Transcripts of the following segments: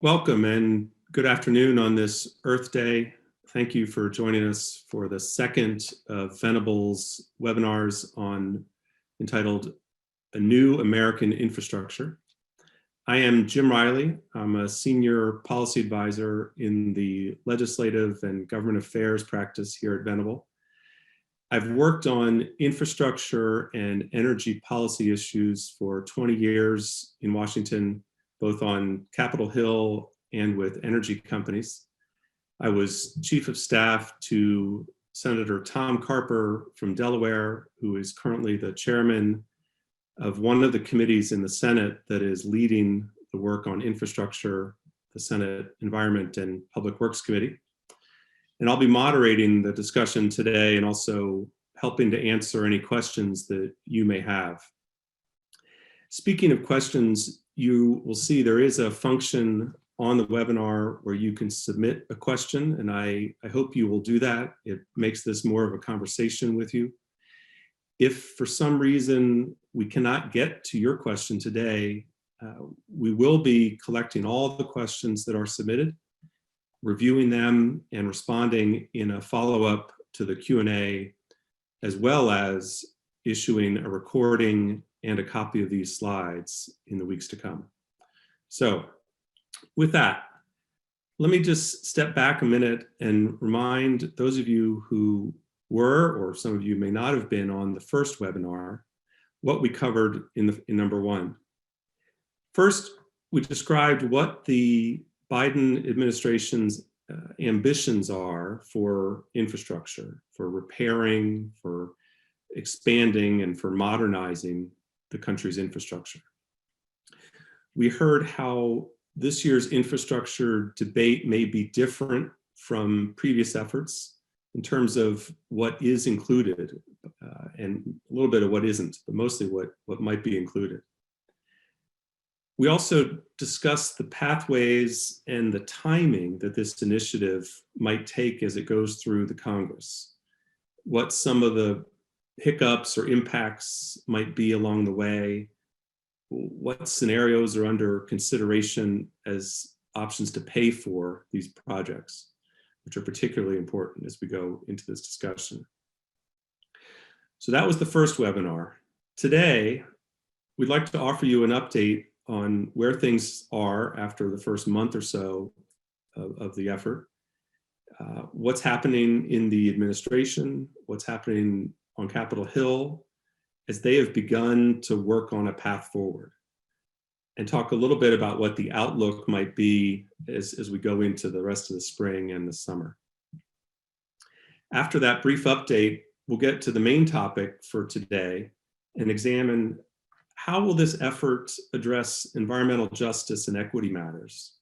Welcome and good afternoon on this Earth Day. Thank you for joining us for the second of Venable's webinars entitled A New American Infrastructure. I am Jim Riley. I'm a senior policy advisor in the legislative and government affairs practice here at Venable. I've worked on infrastructure and energy policy issues for 20 years in Washington, both on Capitol Hill and with energy companies. I was chief of staff to Senator Tom Carper from Delaware, who is currently the chairman of one of the committees in the Senate that is leading the work on infrastructure, the Senate Environment and Public Works Committee. And I'll be moderating the discussion today and also helping to answer any questions that you may have. Speaking of questions, you will see there is a function on the webinar where you can submit a question, and I hope you will do that. It makes this more of a conversation with you. If for some reason we cannot get to your question today, we will be collecting all the questions that are submitted, reviewing them and responding in a follow-up to the Q&A, as well as issuing a recording and a copy of these slides in the weeks to come. So with that, let me just step back a minute and remind those of you who were, or some of you may not have been on the first webinar, what we covered in number one. First, we described what the Biden administration's ambitions are for infrastructure, for repairing, for expanding, and for modernizing the country's infrastructure. We heard how this year's infrastructure debate may be different from previous efforts in terms of what is included and a little bit of what isn't, but mostly what might be included. We also discussed the pathways and the timing that this initiative might take as it goes through the Congress, what some of the hiccups or impacts might be along the way, what scenarios are under consideration as options to pay for these projects, which are particularly important as we go into this discussion. So that was the first webinar. Today, we'd like to offer you an update on where things are after the first month or so of the effort, what's happening in the administration, what's happening on Capitol Hill as they have begun to work on a path forward, and talk a little bit about what the outlook might be as we go into the rest of the spring and the summer. After that brief update, we'll get to the main topic for today and examine how will this effort address environmental justice and equity matters?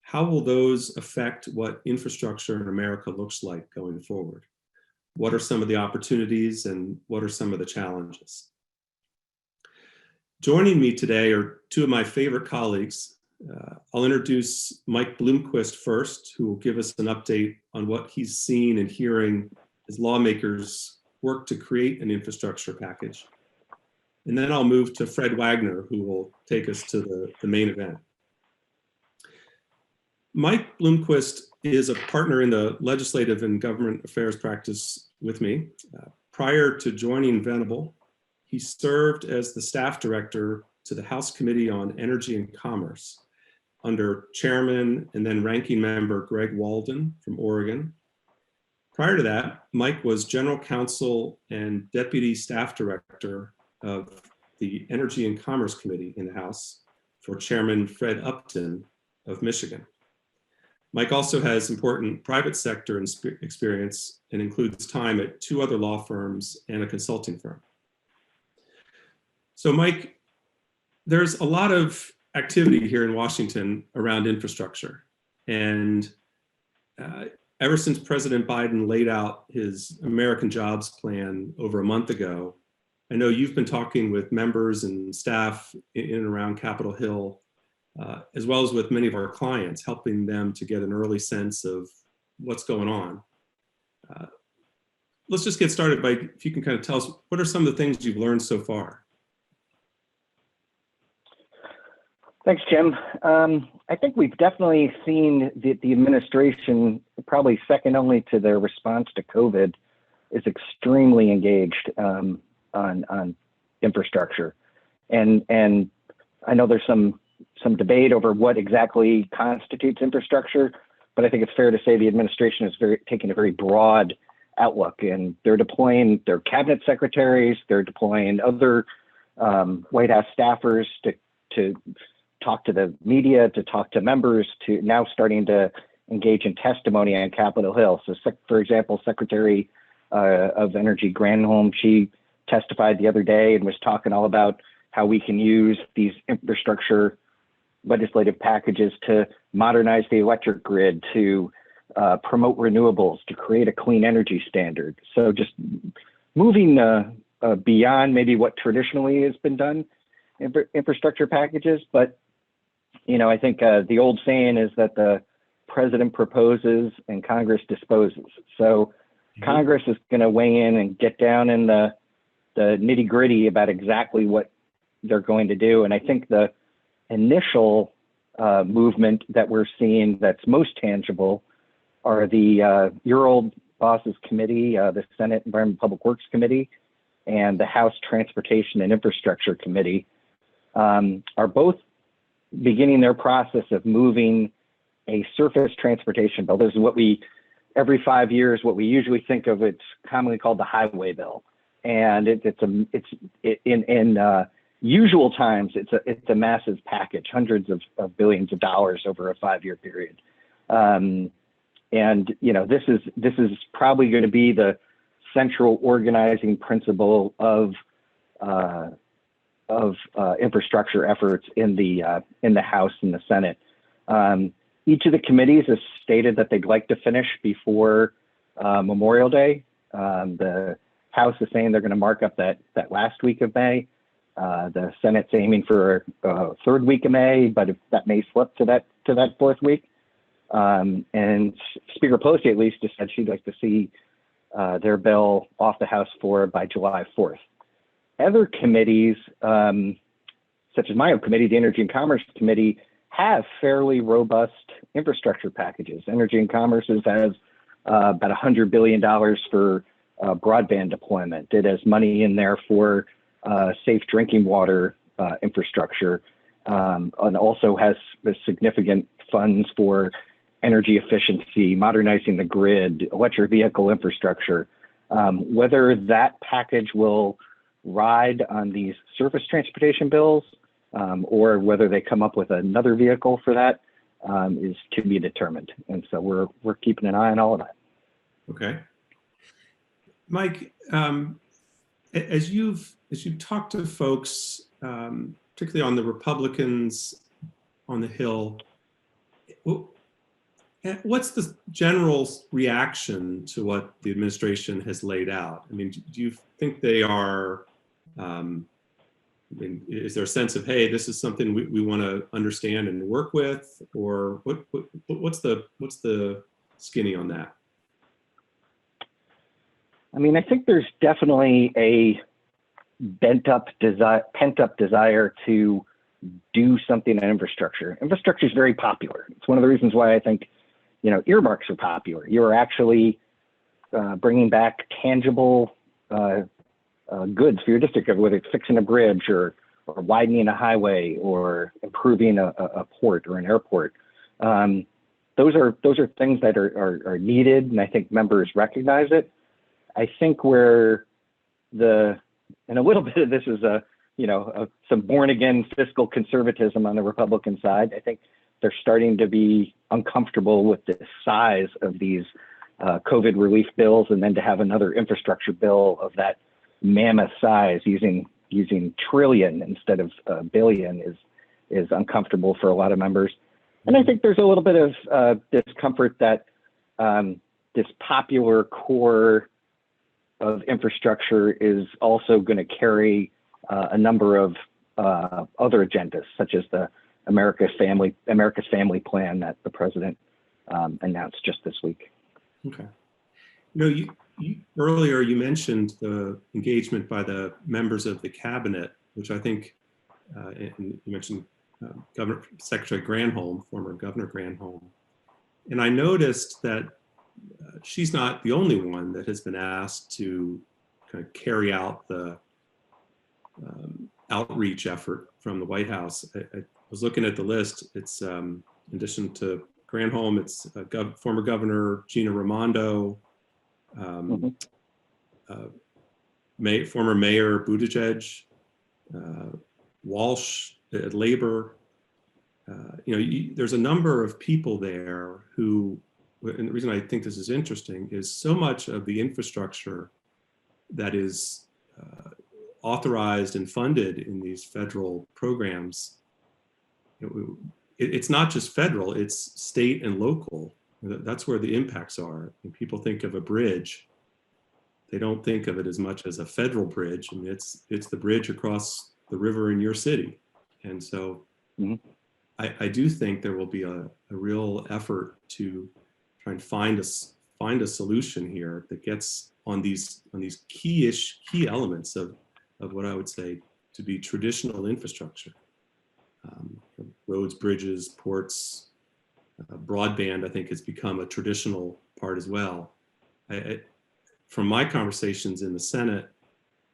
How will those affect what infrastructure in America looks like going forward? What are some of the opportunities and what are some of the challenges? Joining me today are two of my favorite colleagues. I'll introduce Mike Bloomquist first, who will give us an update on what he's seen and hearing as lawmakers work to create an infrastructure package. And then I'll move to Fred Wagner, who will take us to the main event. Mike Bloomquist is a partner in the legislative and government affairs practice with me. Prior to joining Venable, he served as the staff director to the House Committee on Energy and Commerce under Chairman and then Ranking Member Greg Walden from Oregon. Prior to that, Mike was General Counsel and Deputy Staff Director of the Energy and Commerce Committee in the House for Chairman Fred Upton of Michigan. Mike also has important private sector experience and includes time at two other law firms and a consulting firm. So Mike, there's a lot of activity here in Washington around infrastructure. And ever since President Biden laid out his American Jobs Plan over a month ago, I know you've been talking with members and staff in and around Capitol Hill, as well as with many of our clients, helping them to get an early sense of what's going on. Let's just get started by, if you can kind of tell us, what are some of the things you've learned so far? Thanks, Jim. I think we've definitely seen the administration, probably second only to their response to COVID, is extremely engaged on infrastructure, and I know there's some debate over what exactly constitutes infrastructure, but I think it's fair to say the administration is taking a very broad outlook, and they're deploying their cabinet secretaries, they're deploying other White House staffers to talk to the media, to talk to members, to now starting to engage in testimony on Capitol Hill. So, for example, Secretary of Energy Granholm, she testified the other day and was talking all about how we can use these infrastructure legislative packages to modernize the electric grid, to promote renewables, to create a clean energy standard. So just moving beyond maybe what traditionally has been done in infrastructure packages. But, you know, I think the old saying is that the president proposes and Congress disposes. So Congress is going to weigh in and get down in the nitty gritty about exactly what they're going to do. And I think the initial movement that we're seeing that's most tangible are the your old boss's committee, the Senate Environment and Public Works Committee, and the House Transportation and Infrastructure Committee are both beginning their process of moving a surface transportation bill. This is what we, every 5 years, what we usually think of, it's commonly called the highway bill. And in usual times, it's a massive package, hundreds of billions of dollars over a 5-year period. And you know, this is probably going to be the central organizing principle of infrastructure efforts in the House and the Senate. Each of the committees has stated that they'd like to finish before Memorial Day. The House is saying they're going to mark up that last week of May. The Senate's aiming for a third week of May, but if that may slip to that fourth week. And Speaker Pelosi at least just said she'd like to see their bill off the House floor by July 4th. Other committees, such as my own committee, the Energy and Commerce Committee, have fairly robust infrastructure packages. Energy and Commerce has about $100 billion for broadband deployment. It has money in there for safe drinking water infrastructure, and also has significant funds for energy efficiency, modernizing the grid, electric vehicle infrastructure. Whether that package will ride on these surface transportation bills or whether they come up with another vehicle for that is to be determined. And so we're keeping an eye on all of that. Okay. Mike, as you've talked to folks, particularly on the Republicans on the Hill, what's the general reaction to what the administration has laid out? I mean, do you think they are, is there a sense of, hey, this is something we want to understand and work with, or what's the skinny on that? I mean, I think there's definitely a pent up desire to do something in infrastructure. Infrastructure is very popular. It's one of the reasons why I think, you know, earmarks are popular. You're actually bringing back tangible goods for your district, whether it's fixing a bridge or widening a highway or improving a port or an airport. Those are things that are needed, and I think members recognize it. I think where and a little bit of this is some born again fiscal conservatism on the Republican side. I think they're starting to be uncomfortable with the size of these COVID relief bills, and then to have another infrastructure bill of that mammoth size using trillion instead of billion is uncomfortable for a lot of members. And I think there's a little bit of discomfort that this popular core of infrastructure is also going to carry a number of other agendas, such as the America's Family Plan that the president announced just this week. Okay. You earlier you mentioned the engagement by the members of the cabinet, which I think, and you mentioned Secretary Granholm, former Governor Granholm. And I noticed that she's not the only one that has been asked to kind of carry out the outreach effort from the White House. I was looking at the list. It's in addition to Granholm, it's former Governor Gina Raimondo, former Mayor Buttigieg, Walsh at Labor. There's a number of people there who, and the reason I think this is interesting is so much of the infrastructure that is authorized and funded in these federal programs, it's not just federal, it's state and local. That's where the impacts are. When people think of a bridge, they don't think of it as much as a federal bridge. I mean, it's the bridge across the river in your city. And so I do think there will be a real effort to try and find a solution here that gets on these key elements of what I would say to be traditional infrastructure. Roads, bridges, ports, broadband, I think has become a traditional part as well. From my conversations in the Senate,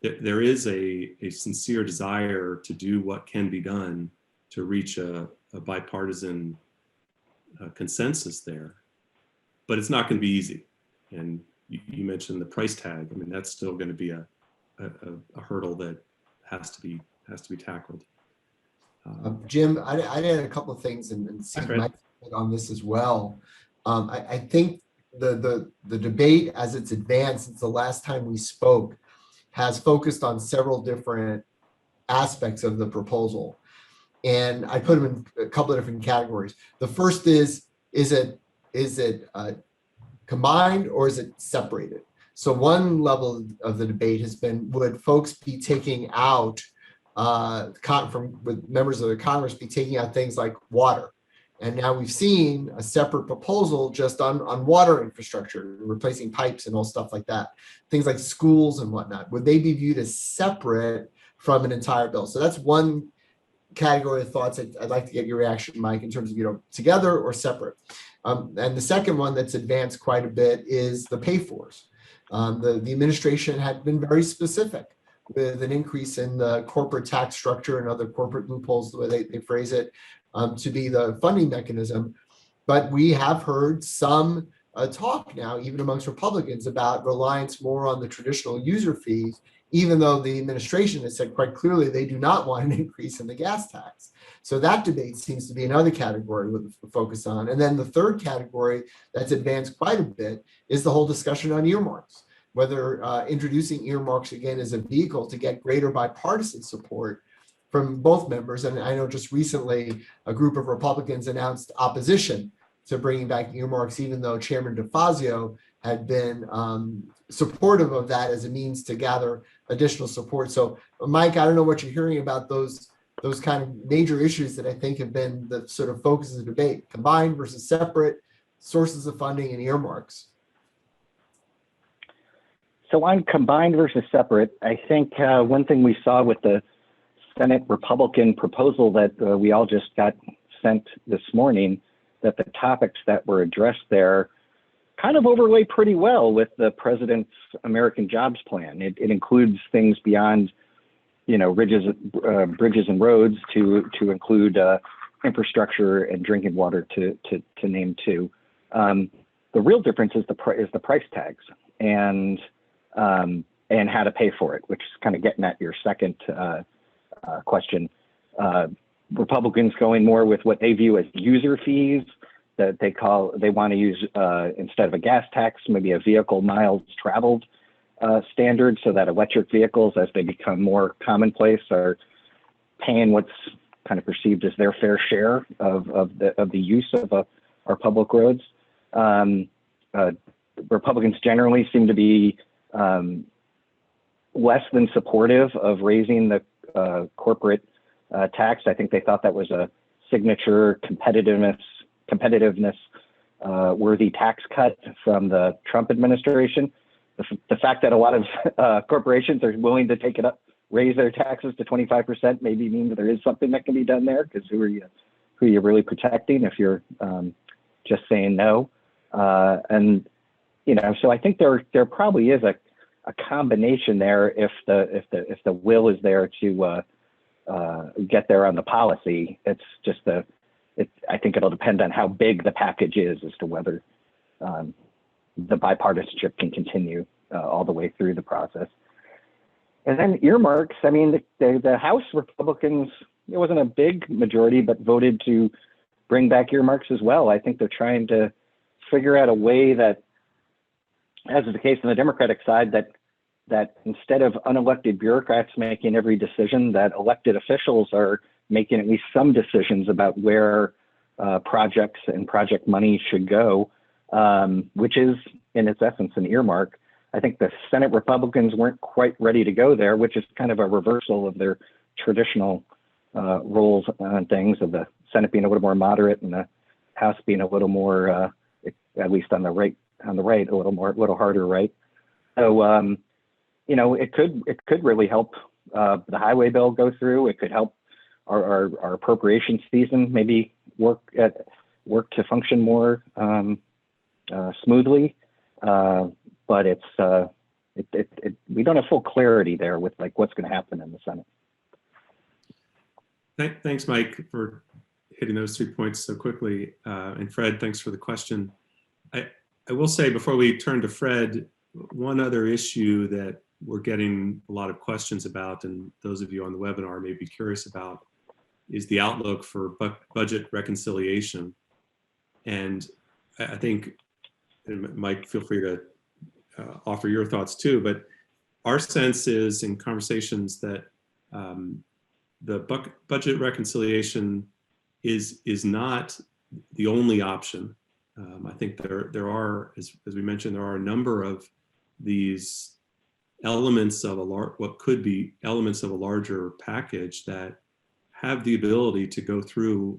there is a sincere desire to do what can be done to reach a bipartisan consensus there. But it's not going to be easy. And you mentioned the price tag. I mean, that's still going to be a hurdle that has to be tackled. Jim, I add a couple of things and see Mike on this as well. I think the debate as it's advanced since the last time we spoke has focused on several different aspects of the proposal. And I put them in a couple of different categories. The first is it combined or is it separated? So one level of the debate has been, would folks be taking out with members of the Congress be taking out things like water? And now we've seen a separate proposal just on water infrastructure, replacing pipes and all stuff like that. Things like schools and whatnot. Would they be viewed as separate from an entire bill? So that's one category of thoughts I'd like to get your reaction, Mike, in terms of, together or separate. And the second one that's advanced quite a bit is the pay-fors. The administration had been very specific with an increase in the corporate tax structure and other corporate loopholes, the way they phrase it, to be the funding mechanism. But we have heard some talk now, even amongst Republicans, about reliance more on the traditional user fees, even though the administration has said quite clearly they do not want an increase in the gas tax. So that debate seems to be another category with the focus on. And then the third category that's advanced quite a bit is the whole discussion on earmarks, whether introducing earmarks again as a vehicle to get greater bipartisan support from both members. And I know just recently a group of Republicans announced opposition to bringing back earmarks, even though Chairman DeFazio had been supportive of that as a means to gather additional support. So, Mike, I don't know what you're hearing about those kind of major issues that I think have been the sort of focus of the debate: combined versus separate, sources of funding, and earmarks. So on combined versus separate, I think one thing we saw with the Senate Republican proposal that we all just got sent this morning, that the topics that were addressed there kind of overlay pretty well with the president's American Jobs Plan. It includes things beyond, bridges and roads to include infrastructure and drinking water to name two. The real difference is the price tags and how to pay for it, which is kind of getting at your second question. Republicans going more with what they view as user fees that they want to use instead of a gas tax, maybe a vehicle miles traveled standard, so that electric vehicles, as they become more commonplace, are paying what's kind of perceived as their fair share of the use of our public roads. Republicans generally seem to be less than supportive of raising the corporate tax. I think they thought that was a signature competitiveness worthy tax cut from the Trump administration. The fact that a lot of corporations are willing to take it up raise their taxes to 25% maybe means there is something that can be done there, because who are you really protecting if you're just saying no? And so I think there probably is a combination there if the will is there to get there on the policy. It's just I think it'll depend on how big the package is as to whether the bipartisanship can continue all the way through the process. And then earmarks, I mean, the House Republicans, it wasn't a big majority, but voted to bring back earmarks as well. I think they're trying to figure out a way that, as is the case on the Democratic side, that instead of unelected bureaucrats making every decision, that elected officials are making at least some decisions about where projects and project money should go, which is in its essence an earmark. I think the Senate Republicans weren't quite ready to go there, which is kind of a reversal of their traditional roles on things, of the Senate being a little more moderate and the House being a little more, at least on the right, a little harder right. So it could really help the highway bill go through. It could help our appropriations season maybe work to function more smoothly. But we don't have full clarity there with like what's going to happen in the Senate. Thanks, Mike, for hitting those 3 points so quickly. And Fred, thanks for the question. I will say before we turn to Fred, one other issue that we're getting a lot of questions about, and those of you on the webinar may be curious about, is the outlook for budget reconciliation. And I think, and Mike, feel free to offer your thoughts too, but our sense is in conversations that the budget reconciliation is not the only option. I think there are, as we mentioned, there are a number of these elements of what could be elements of a larger package that have the ability to go through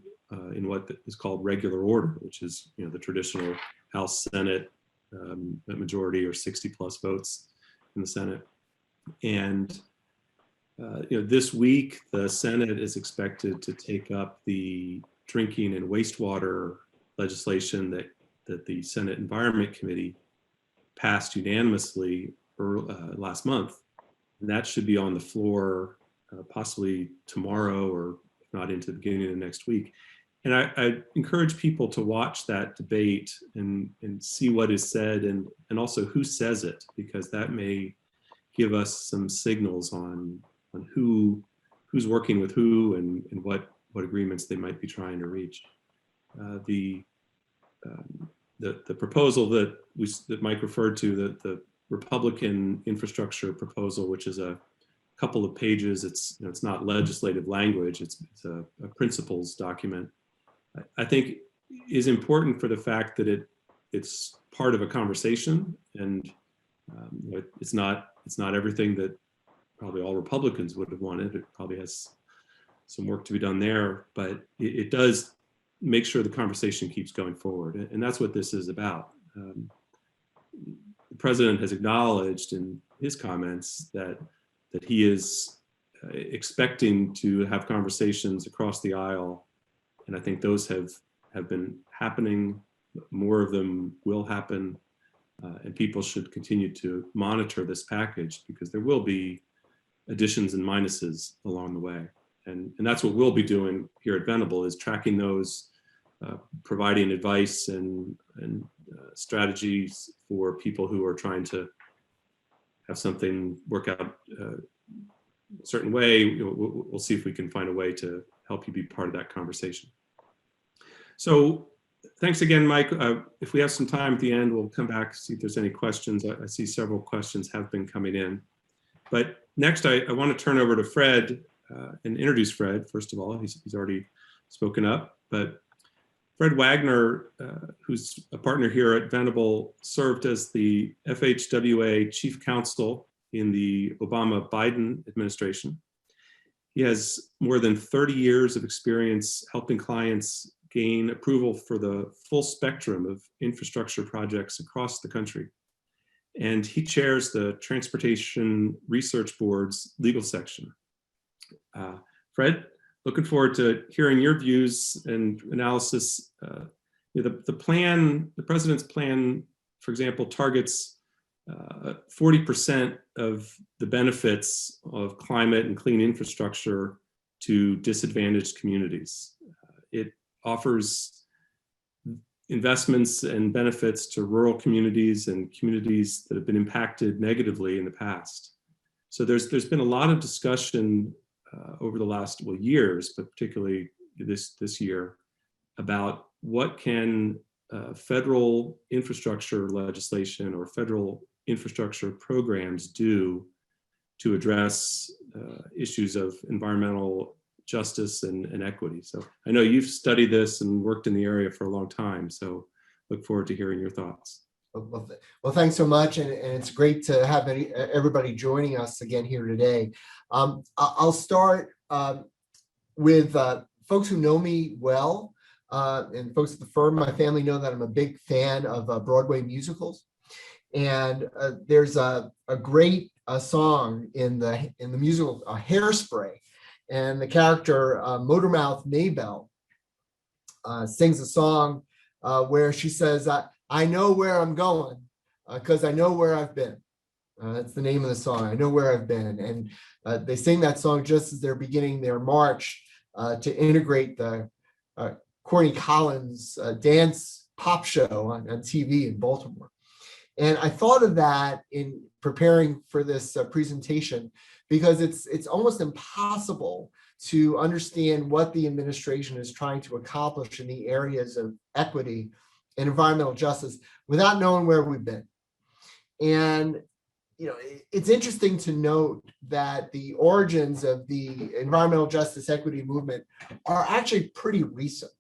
in what is called regular order, which is the traditional House, Senate majority, or 60 plus votes in the Senate. And this week the Senate is expected to take up the drinking and wastewater legislation that the Senate Environment Committee passed unanimously last month. And that should be on the floor possibly tomorrow, or if not into the beginning of next week. And I encourage people to watch that debate and see what is said, and also who says it, because that may give us some signals on who's working with who and what agreements they might be trying to reach. The proposal that Mike referred to, the Republican infrastructure proposal, which is a couple of pages, it's not legislative language, it's a principles document, I think is important for the fact that it's part of a conversation, and it's not everything that probably all Republicans would have wanted. It probably has some work to be done there, but it does make sure the conversation keeps going forward, and that's what this is about. The president has acknowledged in his comments that he is expecting to have conversations across the aisle. And I think those have been happening. More of them will happen. And people should continue to monitor this package, because there will be additions and minuses along the way. And that's what we'll be doing here at Venable, is tracking those, providing advice and strategies for people who are trying to have something work out a certain way. We'll see if we can find a way to help you be part of that conversation. So thanks again, Mike. If we have some time at the end, we'll come back, see if there's any questions. I see several questions have been coming in. But next, I want to turn over to Fred and introduce Fred. First of all, he's already spoken up, but Fred Wagner, who's a partner here at Venable, served as the FHWA Chief Counsel in the Obama-Biden administration. He has more than 30 years of experience helping clients gain approval for the full spectrum of infrastructure projects across the country. and he chairs the Transportation Research Board's legal section. Fred, looking forward to hearing your views and analysis. The president's plan, for example, targets 40% of the benefits of climate and clean infrastructure to disadvantaged communities. It offers investments and benefits to rural communities and communities that have been impacted negatively in the past. So there's been a lot of discussion over the last years, but particularly this year, about what can federal infrastructure legislation or federal infrastructure programs do to address issues of environmental justice and equity. So I know you've studied this and worked in the area for a long time, so look forward to hearing your thoughts. Well, thanks so much, and it's great to have everybody joining us again here today. I'll start with folks who know me well, and folks at the firm. My family know that I'm a big fan of Broadway musicals, and there's a great song in the musical Hairspray, and the character Motormouth Maybelle sings a song where she says, I know where I'm going because I know where I've been. That's the name of the song. I know where I've been. And they sing that song just as they're beginning their march to integrate the Corny Collins dance pop show on TV in Baltimore. And I thought of that in preparing for this presentation because it's almost impossible to understand what the administration is trying to accomplish in the areas of equity and environmental justice without knowing where we've been. And it's interesting to note that the origins of the environmental justice equity movement are actually pretty recent.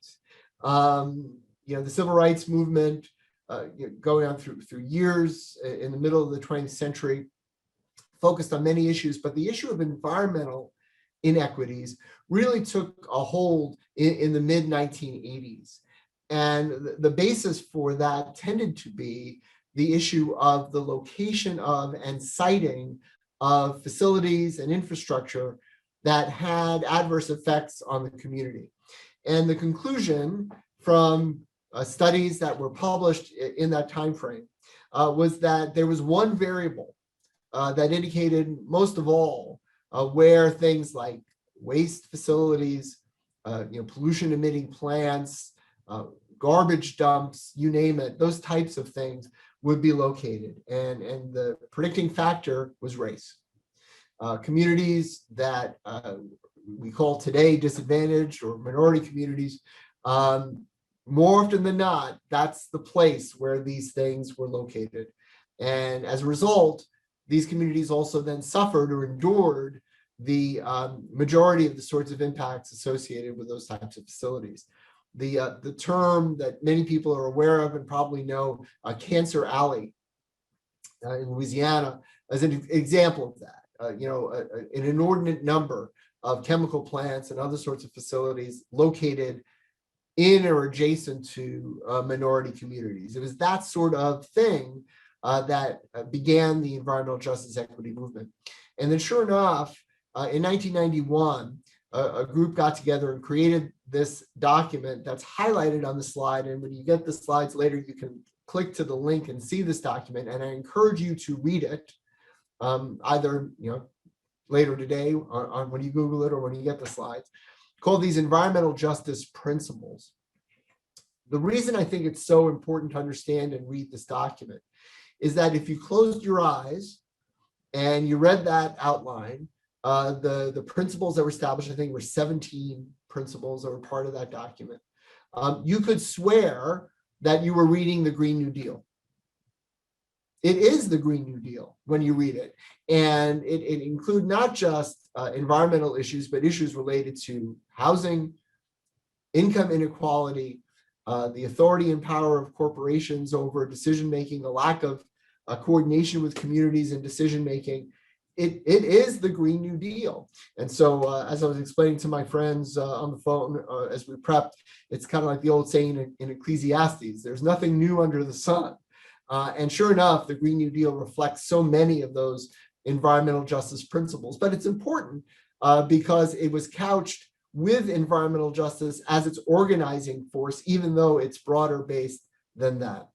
The civil rights movement going on through years in the middle of the 20th century focused on many issues, but the issue of environmental inequities really took a hold in the mid 1980s. And the basis for that tended to be the issue of the location of and siting of facilities and infrastructure that had adverse effects on the community. And the conclusion from studies that were published in that time frame was that there was one variable that indicated most of all where things like waste facilities, pollution emitting plants, garbage dumps, you name it, those types of things would be located. And the predicting factor was race. Communities that we call today disadvantaged or minority communities, more often than not, that's the place where these things were located. And as a result, these communities also then suffered or endured the majority of the sorts of impacts associated with those types of facilities. The term that many people are aware of and probably know, Cancer Alley in Louisiana, as an example of that. An inordinate number of chemical plants and other sorts of facilities located in or adjacent to minority communities. It was that sort of thing that began the environmental justice equity movement. And then sure enough, in 1991, a group got together and created this document that's highlighted on the slide. And when you get the slides later, you can click to the link and see this document. And I encourage you to read it, either later today on when you Google it or when you get the slides, called these environmental justice principles. The reason I think it's so important to understand and read this document is that if you closed your eyes and you read that outline, the principles that were established, I think were 17 principles that were part of that document. You could swear that you were reading the Green New Deal. It is the Green New Deal when you read it. And it includes not just environmental issues, but issues related to housing, income inequality, the authority and power of corporations over decision-making, the lack of coordination with communities and decision-making. It is the Green New Deal. And so as I was explaining to my friends on the phone as we prepped, it's kind of like the old saying in Ecclesiastes, there's nothing new under the sun. And sure enough, the Green New Deal reflects so many of those environmental justice principles. But it's important because it was couched with environmental justice as its organizing force, even though it's broader based than that.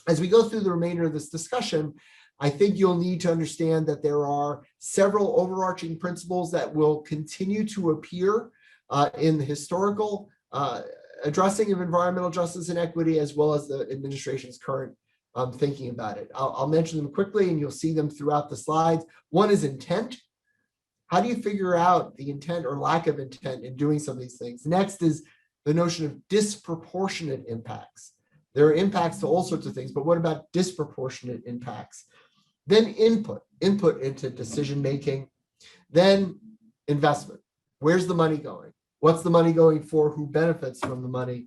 As we go through the remainder of this discussion, I think you'll need to understand that there are several overarching principles that will continue to appear in the historical addressing of environmental justice and equity, as well as the administration's current thinking about it. I'll mention them quickly and you'll see them throughout the slides. One is intent. How do you figure out the intent or lack of intent in doing some of these things? Next is the notion of disproportionate impacts. There are impacts to all sorts of things, but what about disproportionate impacts? Then input into decision-making, then investment. Where's the money going? What's the money going for? Who benefits from the money?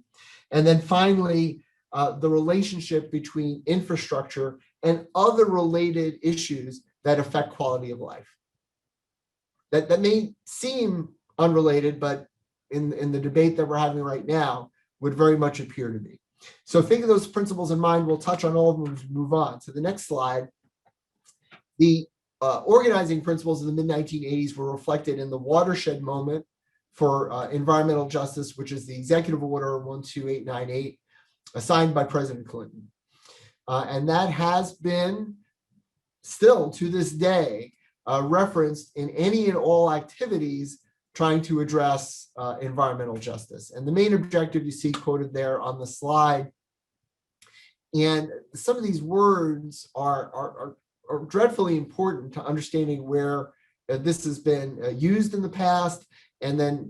And then finally, the relationship between infrastructure and other related issues that affect quality of life. That may seem unrelated, but in the debate that we're having right now would very much appear to be. So think of those principles in mind. We'll touch on all of them as we move on. So the next slide. The organizing principles of the mid-1980s were reflected in the watershed moment for environmental justice, which is the Executive Order 12898, signed by President Clinton. And that has been still to this day referenced in any and all activities trying to address environmental justice. And the main objective you see quoted there on the slide. And some of these words are dreadfully important to understanding where this has been used in the past, and then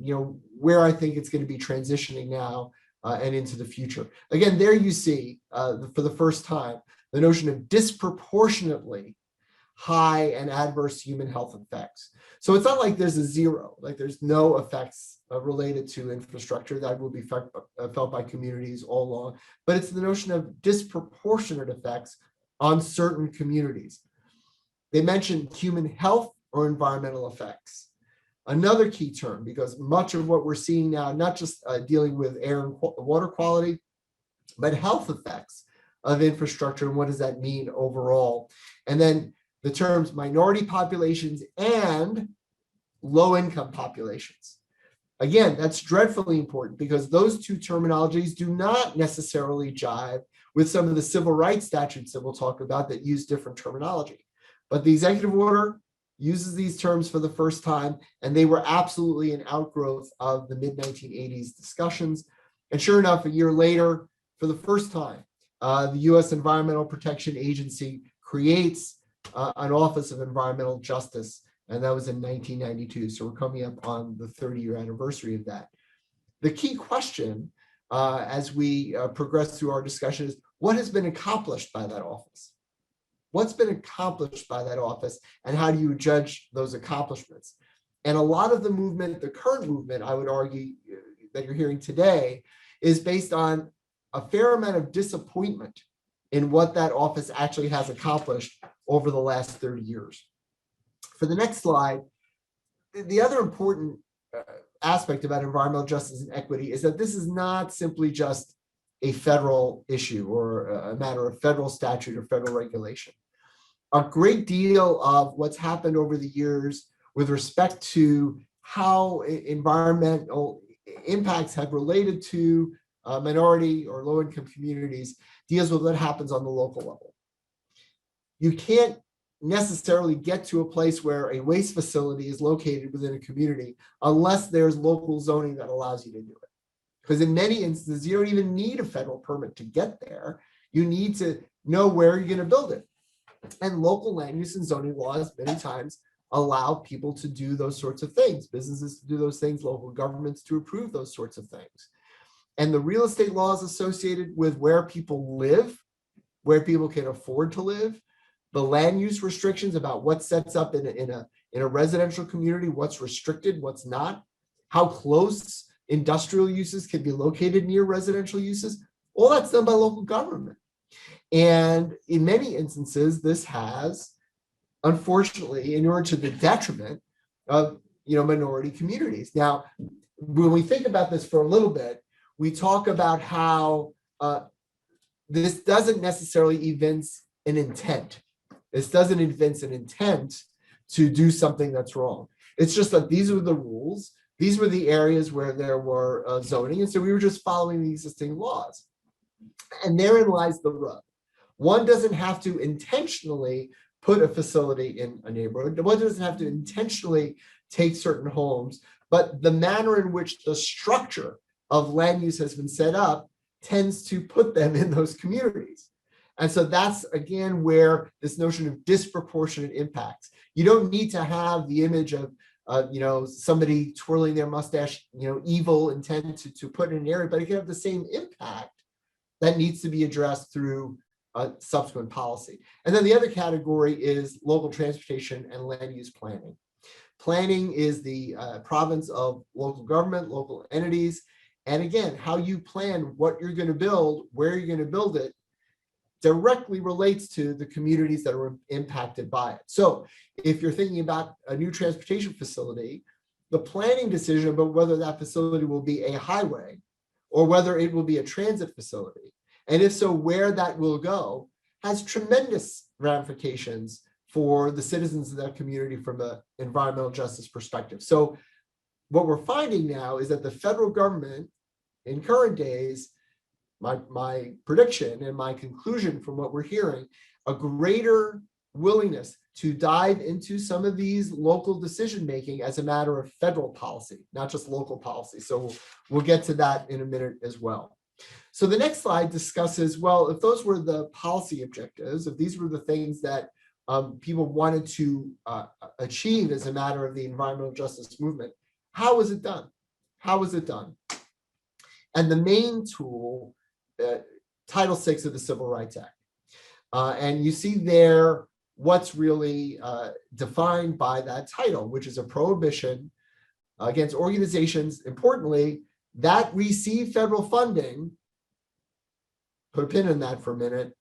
where I think it's going to be transitioning now and into the future. Again, there you see for the first time the notion of disproportionately high and adverse human health effects. So it's not like there's a zero, like there's no effects related to infrastructure that will be felt by communities all along, but it's the notion of disproportionate effects on certain communities. They mentioned human health or environmental effects. Another key term, because much of what we're seeing now, not just dealing with air and water quality, but health effects of infrastructure and what does that mean overall. And then the terms minority populations and low-income populations. Again, that's dreadfully important because those two terminologies do not necessarily jive with some of the civil rights statutes that we'll talk about that use different terminology. But the executive order uses these terms for the first time, and they were absolutely an outgrowth of the mid-1980s discussions. And sure enough, a year later, for the first time, the U.S. Environmental Protection Agency creates an Office of Environmental Justice, and that was in 1992. So we're coming up on the 30-year anniversary of that. The key question as we progress through our discussion is, what has been accomplished by that office? What's been accomplished by that office, and how do you judge those accomplishments? And a lot of the movement, the current movement, I would argue, that you're hearing today is based on a fair amount of disappointment in what that office actually has accomplished over the last 30 years. For the next slide, the other important aspect about environmental justice and equity is that this is not simply just a federal issue or a matter of federal statute or federal regulation. A great deal of what's happened over the years with respect to how environmental impacts have related to minority or low-income communities deals with what happens on the local level. You can't necessarily get to a place where a waste facility is located within a community unless there's local zoning that allows you to do it. Because in many instances, you don't even need a federal permit to get there. You need to know where you're going to build it. And local land use and zoning laws many times allow people to do those sorts of things, businesses to do those things, local governments to approve those sorts of things. And the real estate laws associated with where people live, where people can afford to live, the land use restrictions about what sets up in a residential community, what's restricted, what's not, how close industrial uses can be located near residential uses, all that's done by local government. And in many instances, this has, unfortunately, inured to the detriment of minority communities. Now, when we think about this for a little bit, we talk about how this doesn't necessarily evince an intent. This doesn't evince an intent to do something that's wrong. It's just that these were the rules. These were the areas where there were zoning. And so we were just following the existing laws. And therein lies the rub. One doesn't have to intentionally put a facility in a neighborhood. One doesn't have to intentionally take certain homes, but the manner in which the structure of land use has been set up tends to put them in those communities. And so that's, again, where this notion of disproportionate impacts. You don't need to have the image of somebody twirling their mustache, evil intent to put in an area, but it can have the same impact that needs to be addressed through a subsequent policy. And then the other category is local transportation and land use planning. Planning is the province of local government, local entities. And again, how you plan what you're going to build, where you're going to build it, directly relates to the communities that are impacted by it. So if you're thinking about a new transportation facility, the planning decision about whether that facility will be a highway or whether it will be a transit facility, and if so, where that will go, has tremendous ramifications for the citizens of that community from an environmental justice perspective. So what we're finding now is that the federal government in current days, my prediction and my conclusion from what we're hearing, a greater willingness to dive into some of these local decision-making as a matter of federal policy, not just local policy. So we'll get to that in a minute as well. So the next slide discusses, well, if those were the policy objectives, if these were the things that people wanted to achieve as a matter of the environmental justice movement, how was it done? How was it done? And the main tool, Title VI of the Civil Rights Act. And you see there what's really defined by that title, which is a prohibition against organizations, importantly, that receive federal funding, put a pin in that for a minute,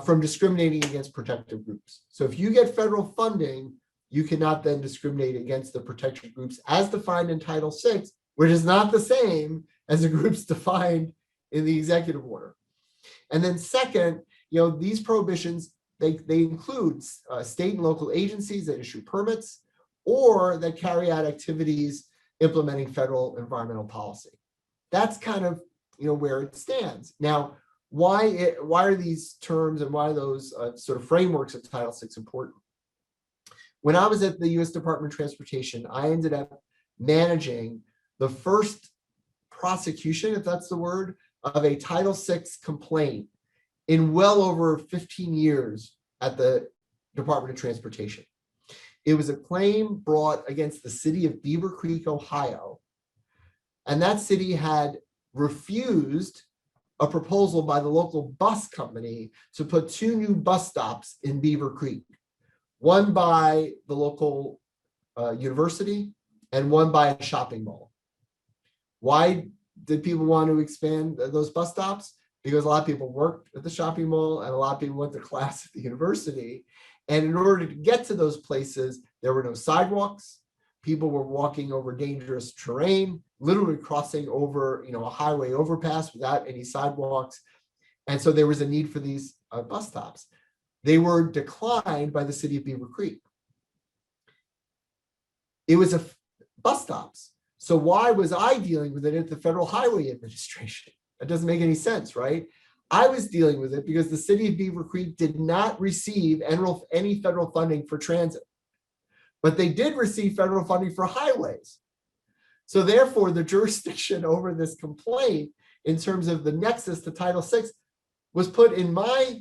from discriminating against protected groups. So if you get federal funding, you cannot then discriminate against the protected groups as defined in Title VI, which is not the same as the groups defined in the executive order. And then second, these prohibitions, they include state and local agencies that issue permits or that carry out activities implementing federal environmental policy. That's kind of where it stands. Now, why are these terms and why are those sort of frameworks of Title VI important? When I was at the U.S. Department of Transportation, I ended up managing the first prosecution, if that's the word, of a Title VI complaint in well over 15 years at the Department of Transportation. It was a claim brought against the city of Beaver Creek, Ohio, and that city had refused a proposal by the local bus company to put 2 new bus stops in Beaver Creek, one by the local university and one by a shopping mall. Why did people want to expand those bus stops? Because a lot of people worked at the shopping mall and a lot of people went to class at the university. And in order to get to those places, there were no sidewalks. People were walking over dangerous terrain, literally crossing over, a highway overpass without any sidewalks. And so there was a need for these bus stops. They were declined by the city of Beaver Creek. It was bus stops. So why was I dealing with it at the Federal Highway Administration? That doesn't make any sense, right? I was dealing with it because the city of Beaver Creek did not receive any federal funding for transit, but they did receive federal funding for highways. So therefore, the jurisdiction over this complaint in terms of the nexus to Title VI was put in my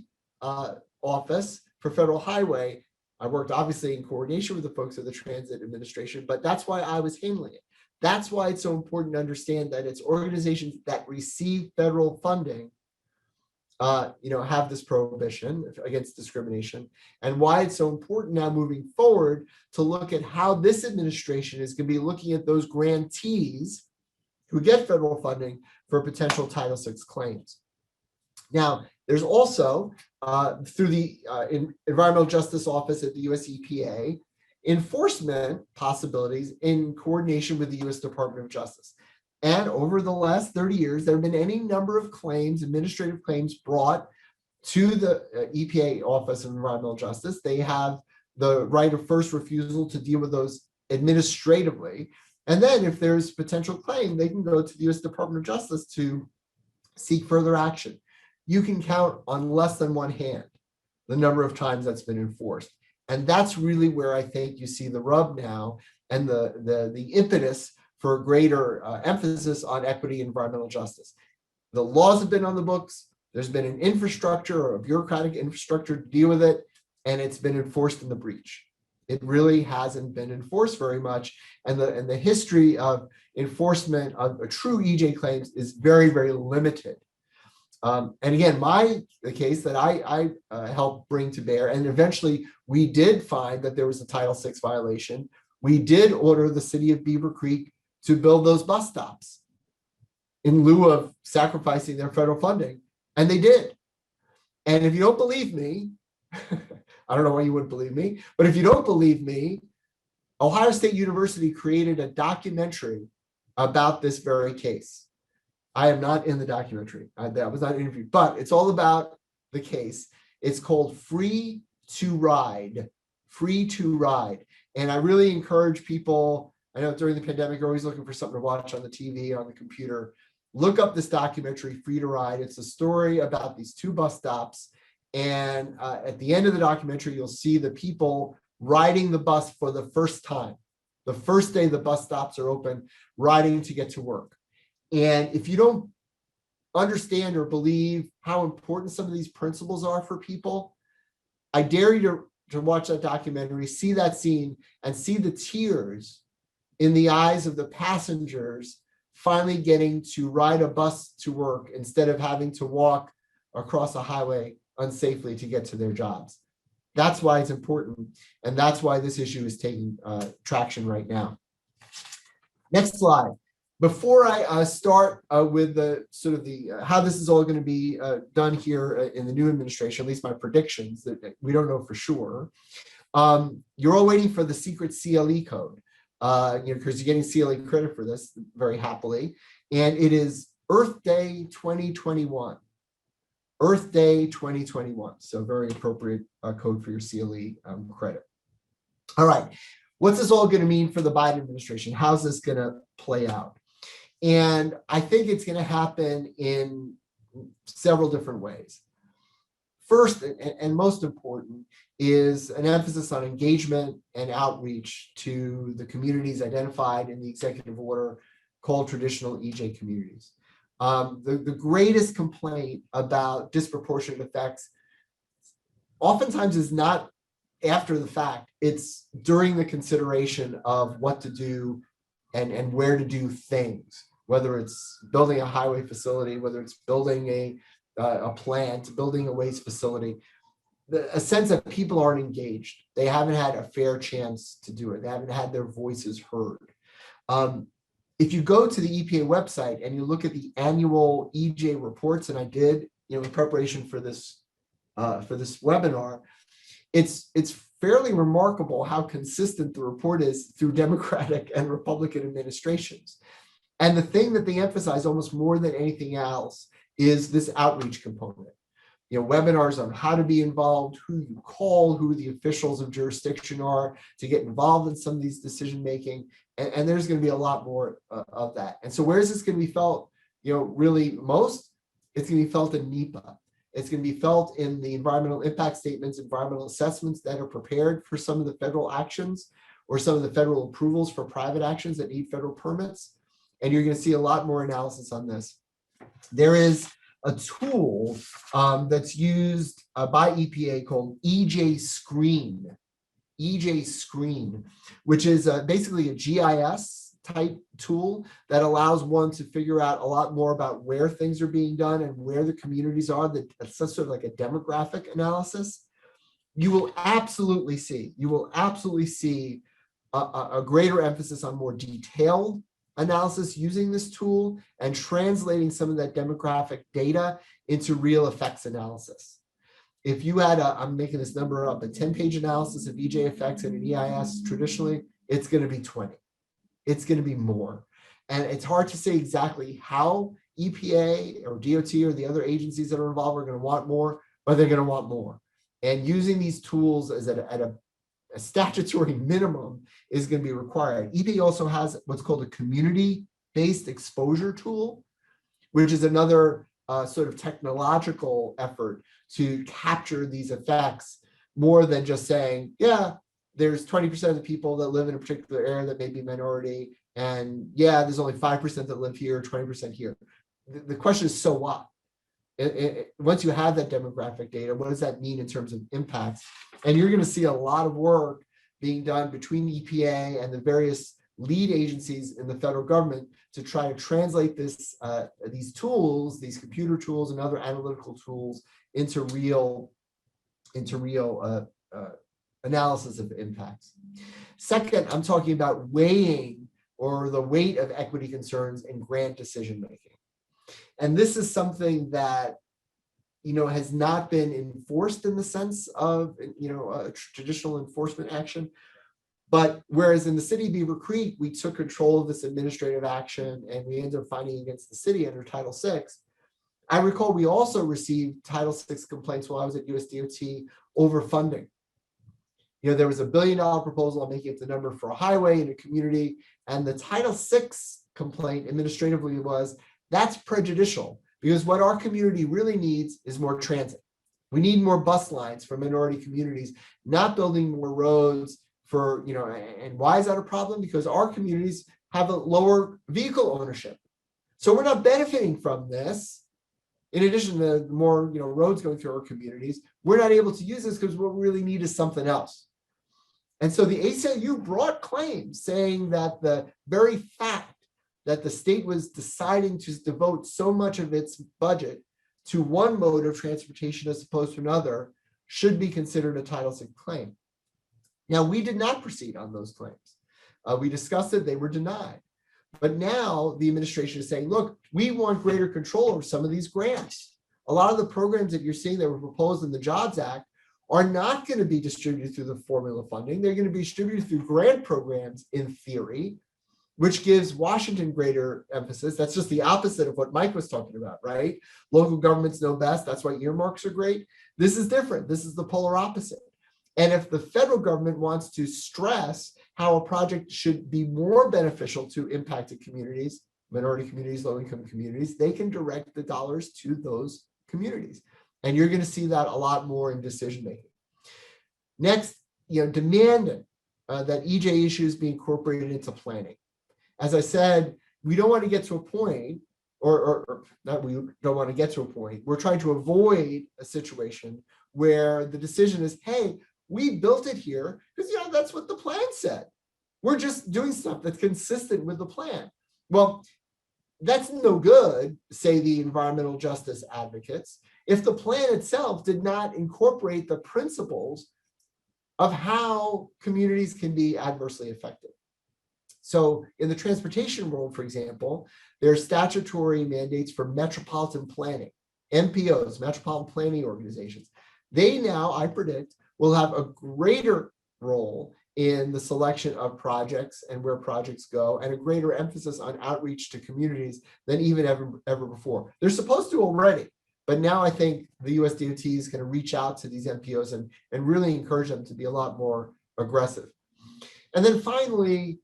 office for federal highway. I worked obviously in coordination with the folks of the Transit Administration, but that's why I was handling it. That's why it's so important to understand that it's organizations that receive federal funding, have this prohibition against discrimination, and why it's so important now moving forward to look at how this administration is going to be looking at those grantees who get federal funding for potential Title VI claims. Now, there's also, through the Environmental Justice Office at the US EPA, enforcement possibilities in coordination with the U.S. Department of Justice. And over the last 30 years, there have been any number of claims, administrative claims brought to the EPA Office of Environmental Justice. They have the right of first refusal to deal with those administratively. And then if there's potential claim, they can go to the US Department of Justice to seek further action. You can count on less than one hand the number of times that's been enforced. And that's really where I think you see the rub now and the impetus for a greater emphasis on equity and environmental justice. The laws have been on the books. There's been an infrastructure or a bureaucratic infrastructure to deal with it, and it's been enforced in the breach. It really hasn't been enforced very much. And the history of enforcement of true EJ claims is very, very limited. And again, the case that I helped bring to bear, and eventually we did find that there was a Title VI violation. We did order the city of Beaver Creek to build those bus stops in lieu of sacrificing their federal funding. And they did. And if you don't believe me, I don't know why you wouldn't believe me, but if you don't believe me, Ohio State University created a documentary about this very case. I am not in the documentary. That was not interviewed, but it's all about the case. It's called Free to Ride. Free to Ride. And I really encourage people, I know during the pandemic, you're always looking for something to watch on the TV, on the computer. Look up this documentary, Free to Ride. It's a story about these two bus stops. And at the end of the documentary, you'll see the people riding the bus for the first time. The first day the bus stops are open, riding to get to work. And if you don't understand or believe how important some of these principles are for people, I dare you to watch that documentary, see that scene, and see the tears in the eyes of the passengers finally getting to ride a bus to work instead of having to walk across a highway unsafely to get to their jobs. That's why it's important, and that's why this issue is taking traction right now. Next slide. Before I start with the sort of how this is all going to be done here in the new administration, at least my predictions, that we don't know for sure. You're all waiting for the secret CLE code, because you're getting CLE credit for this very happily, and it is Earth Day 2021. Earth Day 2021. So very appropriate code for your CLE credit. All right. What's this all going to mean for the Biden administration? How's this going to play out? And I think it's going to happen in several different ways. First, and most important, is an emphasis on engagement and outreach to the communities identified in the executive order called traditional EJ communities. The greatest complaint about disproportionate effects oftentimes is not after the fact, it's during the consideration of what to do and where to do things, whether it's building a highway facility, whether it's building a plant, building a waste facility, a sense that people aren't engaged. They haven't had a fair chance to do it. They haven't had their voices heard. If you go to the EPA website and you look at the annual EJ reports, and I did, in preparation for this webinar, it's fairly remarkable how consistent the report is through Democratic and Republican administrations. And the thing that they emphasize almost more than anything else is this outreach component. Webinars on how to be involved, who you call, who the officials of jurisdiction are to get involved in some of these decision making. And there's going to be a lot more of that. And so where is this going to be felt, really most? It's going to be felt in NEPA. It's going to be felt in the environmental impact statements, environmental assessments that are prepared for some of the federal actions or some of the federal approvals for private actions that need federal permits. And you're going to see a lot more analysis on this. There is a tool that's used by EPA called EJ Screen. EJ Screen, which is basically a GIS type tool that allows one to figure out a lot more about where things are being done and where the communities are. That's sort of like a demographic analysis. You will absolutely see a greater emphasis on more detailed analysis using this tool and translating some of that demographic data into real effects analysis. If you had I'm making this number up, a 10-page analysis of EJ effects in an EIS, traditionally, it's going to be 20. It's going to be more. And it's hard to say exactly how EPA or DOT or the other agencies that are involved are going to want more, but they're going to want more. And using these tools as at a statutory minimum is going to be required. EPA also has what's called a community-based exposure tool, which is another sort of technological effort to capture these effects more than just saying, yeah, there's 20% of the people that live in a particular area that may be minority, and yeah, there's only 5% that live here, 20% here. The question is, so what? Once you have that demographic data, what does that mean in terms of impacts? And you're going to see a lot of work being done between the EPA and the various lead agencies in the federal government to try to translate these tools, these computer tools and other analytical tools into real analysis of impacts. Second, I'm talking about weighing or the weight of equity concerns in grant decision making. And this is something that, has not been enforced in the sense of, a traditional enforcement action. But whereas in the city of Beaver Creek, we took control of this administrative action and we ended up fighting against the city under Title VI. I recall we also received Title VI complaints while I was at USDOT over funding. There was $1 billion proposal, I'm making up the number, for a highway in a community. And the Title VI complaint administratively was, that's prejudicial because what our community really needs is more transit. We need more bus lines for minority communities, not building more roads for, and why is that a problem? Because our communities have a lower vehicle ownership. So we're not benefiting from this. In addition to more, roads going through our communities, we're not able to use this because what we really need is something else. And so the ACLU brought claims saying that the very fact that the state was deciding to devote so much of its budget to one mode of transportation as opposed to another should be considered a Title VI claim. Now, we did not proceed on those claims. We discussed it, they were denied. But now the administration is saying, look, we want greater control over some of these grants. A lot of the programs that you're seeing that were proposed in the Jobs Act are not going to be distributed through the formula funding. They're going to be distributed through grant programs in theory, which gives Washington greater emphasis. That's just the opposite of what Mike was talking about, right? Local governments know best. That's why earmarks are great. This is different. This is the polar opposite. And if the federal government wants to stress how a project should be more beneficial to impacted communities, minority communities, low-income communities, they can direct the dollars to those communities. And you're going to see that a lot more in decision-making. Next, demanding that EJ issues be incorporated into planning. As I said, we don't want to get to a point, or not, we don't want to get to a point. We're trying to avoid a situation where the decision is, hey, we built it here because that's what the plan said. We're just doing stuff that's consistent with the plan. Well, that's no good, say the environmental justice advocates, if the plan itself did not incorporate the principles of how communities can be adversely affected. So in the transportation world, for example, there are statutory mandates for metropolitan planning, MPOs, metropolitan planning organizations. They now, I predict, will have a greater role in the selection of projects and where projects go, and a greater emphasis on outreach to communities than even ever before. They're supposed to already, but now I think the USDOT is going to reach out to these MPOs and really encourage them to be a lot more aggressive. And then finally,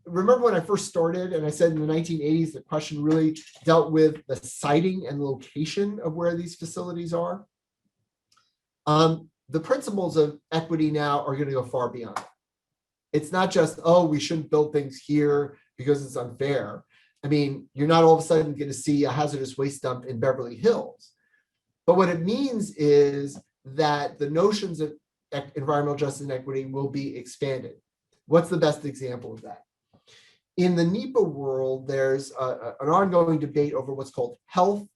remember when I first started and I said in the 1980s, the question really dealt with the siting and location of where these facilities are. The principles of equity now are going to go far beyond that. It's not just, oh, we shouldn't build things here because it's unfair. I mean, you're not all of a sudden going to see a hazardous waste dump in Beverly Hills. But what it means is that the notions of environmental justice and equity will be expanded. What's the best example of that? In the NEPA world, there's an ongoing debate over what's called health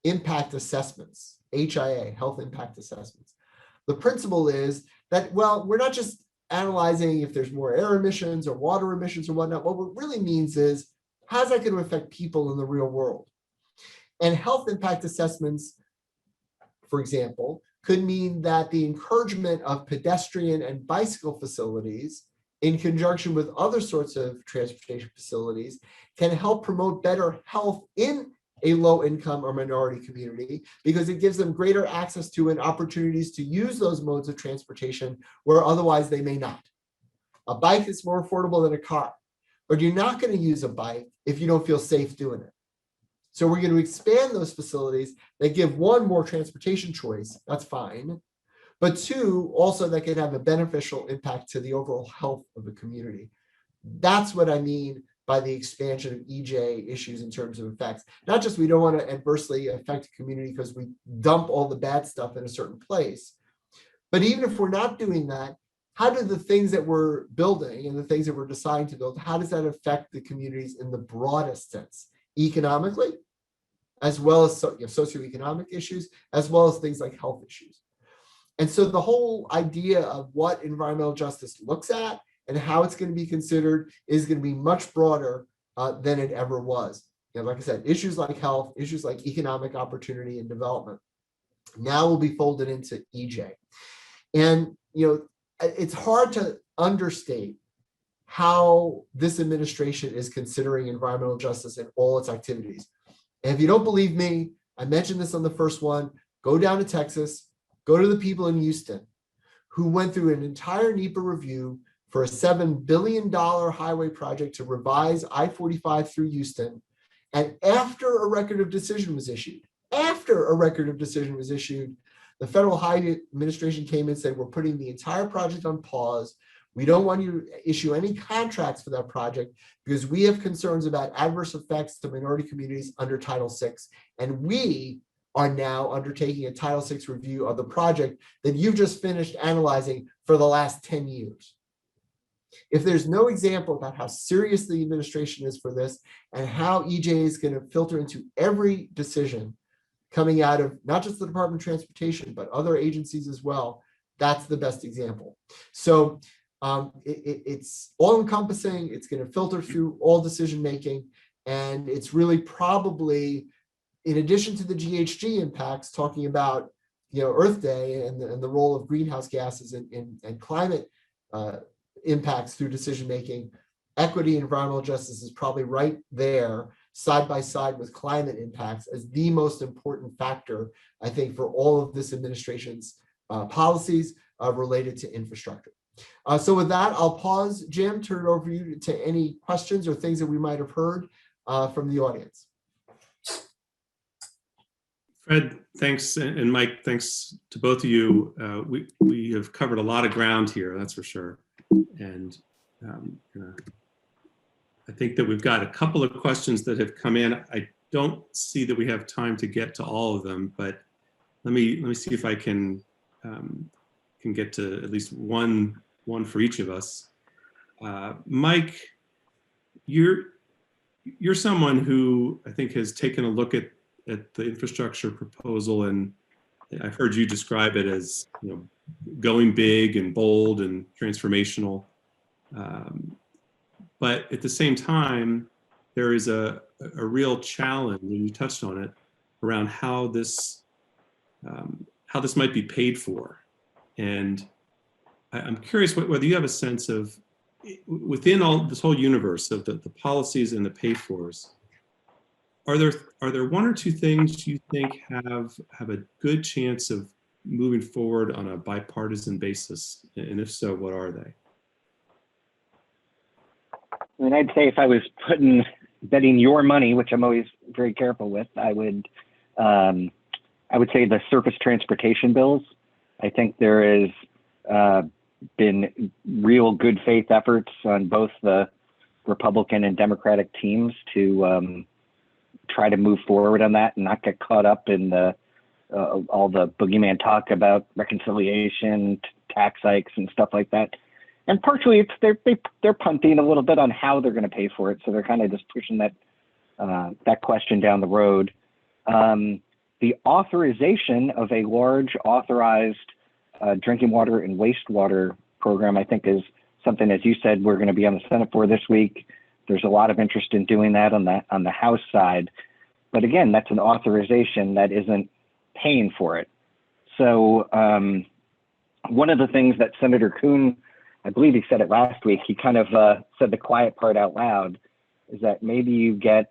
impact assessments, HIA, health impact assessments. The principle is that, well, we're not just analyzing if there's more air emissions or water emissions or whatnot. What it really means is, how's that going to affect people in the real world? And health impact assessments, for example, could mean that the encouragement of pedestrian and bicycle facilities in conjunction with other sorts of transportation facilities can help promote better health in a low income or minority community because it gives them greater access to and opportunities to use those modes of transportation where otherwise they may not. A bike is more affordable than a car, but you're not going to use a bike if you don't feel safe doing it. So we're going to expand those facilities that give one, more transportation choice, that's fine, but two, also that can have a beneficial impact to the overall health of the community. That's what I mean by the expansion of EJ issues in terms of effects. Not just we don't want to adversely affect the community because we dump all the bad stuff in a certain place, but even if we're not doing that, how do the things that we're building and the things that we're deciding to build, how does that affect the communities in the broadest sense? Economically, as well as socioeconomic issues, as well as things like health issues. And so the whole idea of what environmental justice looks at and how it's going to be considered is going to be much broader than it ever was. Like I said, issues like health, issues like economic opportunity and development now will be folded into EJ. And it's hard to understate how this administration is considering environmental justice in all its activities. And if you don't believe me, I mentioned this on the first one, go down to Texas, go to the people in Houston who went through an entire NEPA review for a $7 billion highway project to revise I-45 through Houston. And after a record of decision was issued, the Federal Highway Administration came in and said, we're putting the entire project on pause. We don't want you to issue any contracts for that project because we have concerns about adverse effects to minority communities under Title VI. And we are now undertaking a Title VI review of the project that you've just finished analyzing for the last 10 years. If there's no example about how serious the administration is for this and how EJ is going to filter into every decision coming out of not just the Department of Transportation, but other agencies as well, that's the best example. So it's all encompassing, it's going to filter through all decision making, and it's really probably, in addition to the GHG impacts, talking about Earth Day and the role of greenhouse gases and climate impacts through decision making, equity and environmental justice is probably right there side by side with climate impacts as the most important factor, I think, for all of this administration's policies related to infrastructure. So with that, I'll pause. Jim, turn it over to you to any questions or things that we might have heard from the audience. Fred, thanks, and Mike, thanks to both of you. We have covered a lot of ground here, that's for sure. And I think that we've got a couple of questions that have come in. I don't see that we have time to get to all of them, but let me see if I can get to at least one for each of us. Mike, you're someone who I think has taken a look at the infrastructure proposal, and I've heard you describe it as going big and bold and transformational. But at the same time, there is a real challenge, and you touched on it, around how this might be paid for. And I'm curious whether you have a sense of, within all this whole universe of the policies and the pay-fors, are there one or two things you think have a good chance of moving forward on a bipartisan basis? And if so, what are they? I mean, I'd say if I was betting your money, which I'm always very careful with, I would say the surface transportation bills. I think there has been real good faith efforts on both the Republican and Democratic teams to try to move forward on that and not get caught up in all the boogeyman talk about reconciliation, tax hikes, and stuff like that. And partially, it's they're punting a little bit on how they're going to pay for it, so they're kind of just pushing that question down the road. The authorization of a large authorized drinking water and wastewater program, I think, is something, as you said, we're going to be on the Senate for this week. There's a lot of interest in doing that on the House side, but again, that's an authorization that isn't paying for it. So one of the things that Senator Kuhn, I believe he said it last week, he kind of said the quiet part out loud, is that maybe you get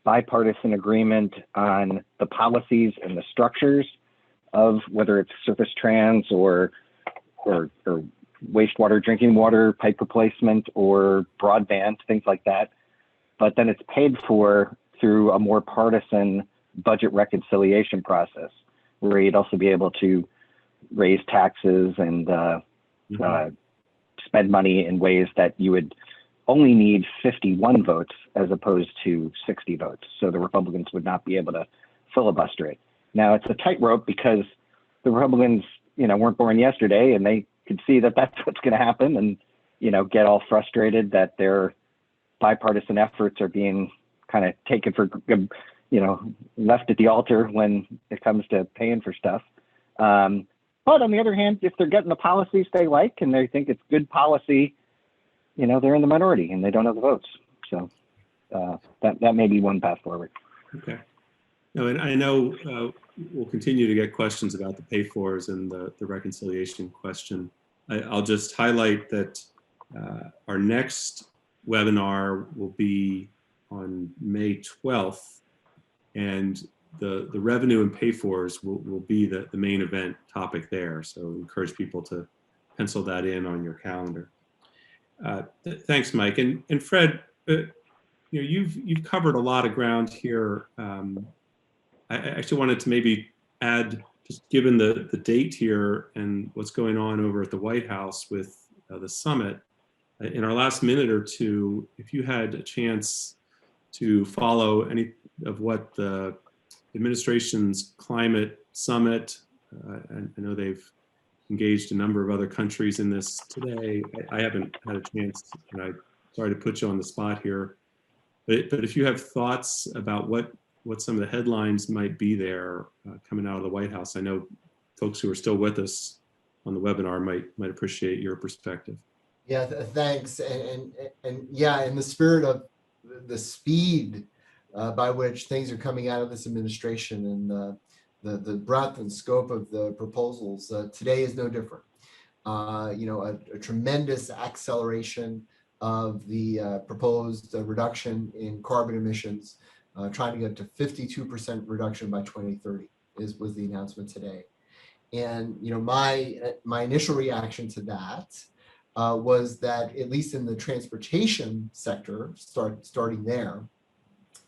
bipartisan agreement on the policies and the structures of whether it's surface trans or wastewater, drinking water, pipe replacement, or broadband, things like that. But then it's paid for through a more partisan budget reconciliation process, where you'd also be able to raise taxes and spend money in ways that you would only need 51 votes as opposed to 60 votes. So the Republicans would not be able to filibuster it. Now, it's a tightrope because the Republicans, weren't born yesterday, and they could see that that's what's going to happen, and, get all frustrated that their bipartisan efforts are being kind of taken for, left at the altar when it comes to paying for stuff. But on the other hand, if they're getting the policies they like and they think it's good policy, they're in the minority and they don't have the votes. So that may be one path forward. Okay. No, and I know we'll continue to get questions about the pay-fors and the reconciliation question. I'll just highlight that our next webinar will be on May 12th, and the revenue and pay-fors will be the main event topic there. So encourage people to pencil that in on your calendar. Thanks, Mike. And Fred, you've covered a lot of ground here. I actually wanted to maybe add, just given the date here and what's going on over at the White House with the summit, in our last minute or two, if you had a chance to follow any of what the administration's climate summit, I know they've engaged a number of other countries in this today. I haven't had a chance, and I'm sorry to put you on the spot here, but if you have thoughts about what some of the headlines might be there coming out of the White House, I know folks who are still with us on the webinar might appreciate your perspective. Yeah, thanks. And yeah, in the spirit of the speed by which things are coming out of this administration and the breadth and scope of the proposals, today is no different. A tremendous acceleration of the proposed reduction in carbon emissions, trying to get to 52% reduction by 2030 was the announcement today. And my initial reaction to that was that, at least in the transportation sector, starting there,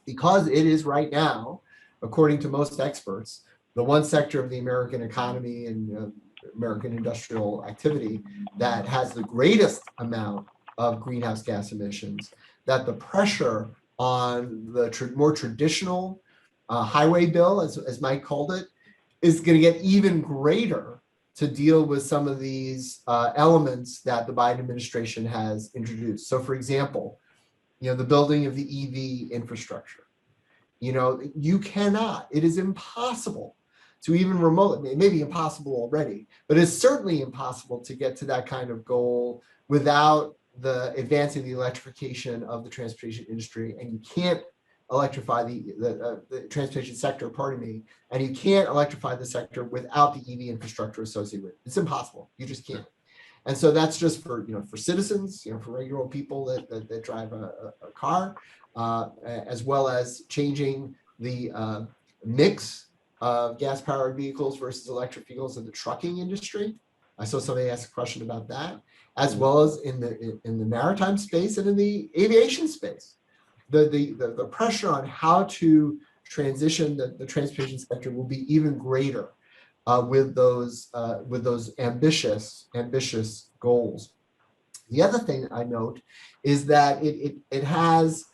because it is right now, according to most experts, the one sector of the American economy and American industrial activity that has the greatest amount of greenhouse gas emissions, that the pressure on the more traditional highway bill, as Mike called it, is going to get even greater to deal with some of these elements that the Biden administration has introduced. So, for example, the building of the EV infrastructure. You cannot, it is impossible to even remotely, it may be impossible already, but it's certainly impossible to get to that kind of goal without the advancing the electrification of the transportation industry. And you can't electrify the transportation sector, and you can't electrify the sector without the EV infrastructure associated with it. It's impossible. You just can't. And so that's just for citizens, for regular people that drive a car, as well as changing the mix of gas-powered vehicles versus electric vehicles in the trucking industry. I saw somebody ask a question about that, as well as in the maritime space and in the aviation space. The pressure on how to transition the transportation sector will be even greater with those ambitious goals. The other thing I note is that it has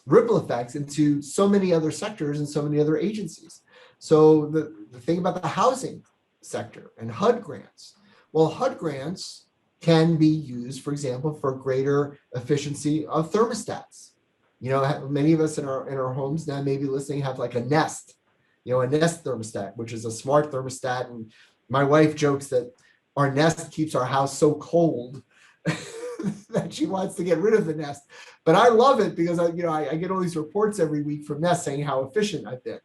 ripple effects into so many other sectors and so many other agencies. So the thing about the housing sector and HUD grants. Well, HUD grants can be used, for example, for greater efficiency of thermostats. Many of us in our homes now, maybe listening, have like a Nest, a Nest thermostat, which is a smart thermostat. And my wife jokes that our Nest keeps our house so cold that she wants to get rid of the Nest. But I love it because I get all these reports every week from Nest saying how efficient I've been.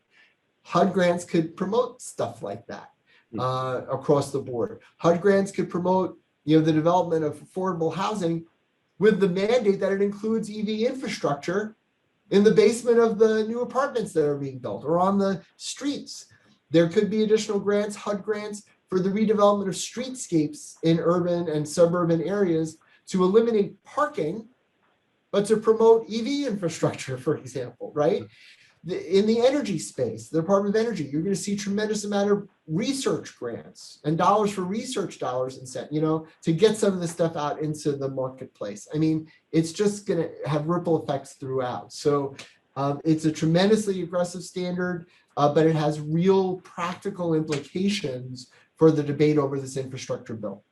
HUD grants could promote stuff like that across the board. HUD grants could promote the development of affordable housing with the mandate that it includes EV infrastructure in the basement of the new apartments that are being built or on the streets. There could be additional grants, HUD grants, for the redevelopment of streetscapes in urban and suburban areas to eliminate parking, but to promote EV infrastructure, for example, right? In the energy space, the Department of Energy, you're going to see tremendous amount of research grants and dollars for research dollars and set, to get some of this stuff out into the marketplace. I mean, it's just going to have ripple effects throughout. So it's a tremendously aggressive standard, but it has real practical implications for the debate over this infrastructure bill.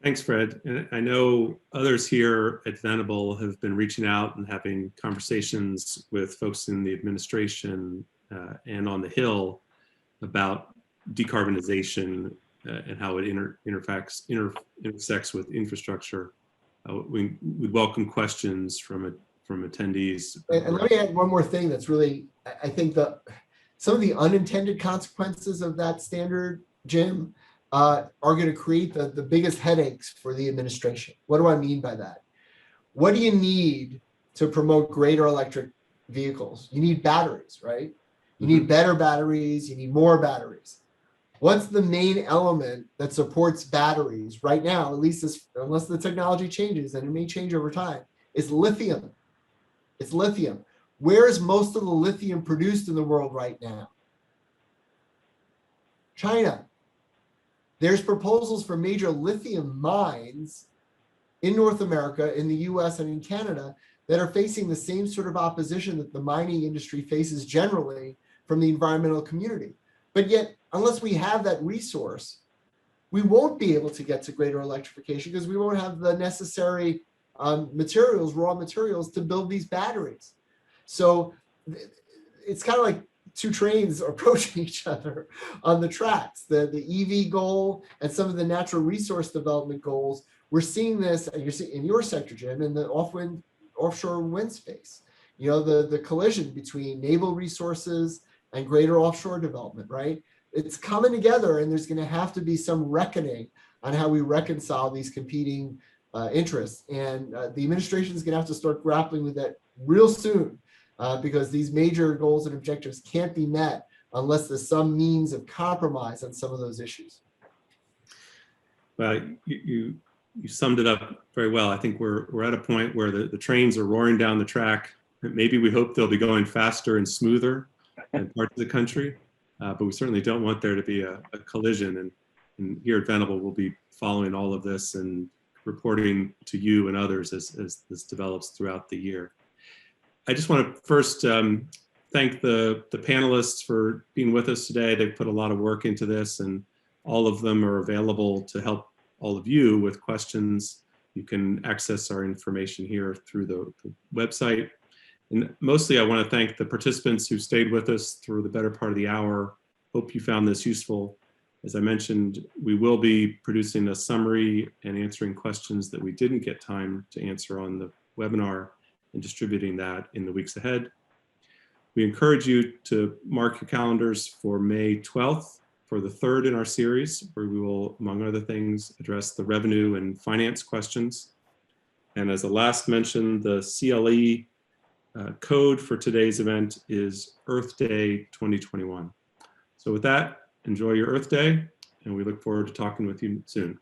Thanks, Fred. And I know others here at Venable have been reaching out and having conversations with folks in the administration and on the Hill about decarbonization and how it intersects with infrastructure. We welcome questions from attendees. And let me add one more thing that's really, I think some of the unintended consequences of that standard, Jim, are going to create the biggest headaches for the administration. What do I mean by that? What do you need to promote greater electric vehicles? You need batteries, right? You need better batteries, you need more batteries. What's the main element that supports batteries right now, at least unless the technology changes, and it may change over time, is lithium. It's lithium. Where is most of the lithium produced in the world right now? China. There's proposals for major lithium mines in North America, in the US, and in Canada that are facing the same sort of opposition that the mining industry faces generally from the environmental community. But yet, unless we have that resource, we won't be able to get to greater electrification because we won't have the necessary materials, raw materials to build these batteries. So it's kind of like two trains approaching each other on the tracks, the EV goal and some of the natural resource development goals. We're seeing this, and you're seeing in your sector, Jim, in the offshore wind space, the collision between naval resources and greater offshore development, right? It's coming together, and there's going to have to be some reckoning on how we reconcile these competing interests. And the administration is going to have to start grappling with that real soon. Because these major goals and objectives can't be met unless there's some means of compromise on some of those issues. Well, you summed it up very well. I think we're at a point where the trains are roaring down the track. Maybe we hope they'll be going faster and smoother in parts of the country, but we certainly don't want there to be a collision. And here at Venable, we'll be following all of this and reporting to you and others as this develops throughout the year. I just want to first thank the panelists for being with us today. They've put a lot of work into this, and all of them are available to help all of you with questions. You can access our information here through the website. And mostly I want to thank the participants who stayed with us through the better part of the hour. Hope you found this useful. As I mentioned, we will be producing a summary and answering questions that we didn't get time to answer on the webinar, and distributing that in the weeks ahead. We encourage you to mark your calendars for May 12th for the third in our series, where we will, among other things, address the revenue and finance questions. And as a last mention, the CLE code for today's event is Earth Day 2021. So with that, enjoy your Earth Day, and we look forward to talking with you soon.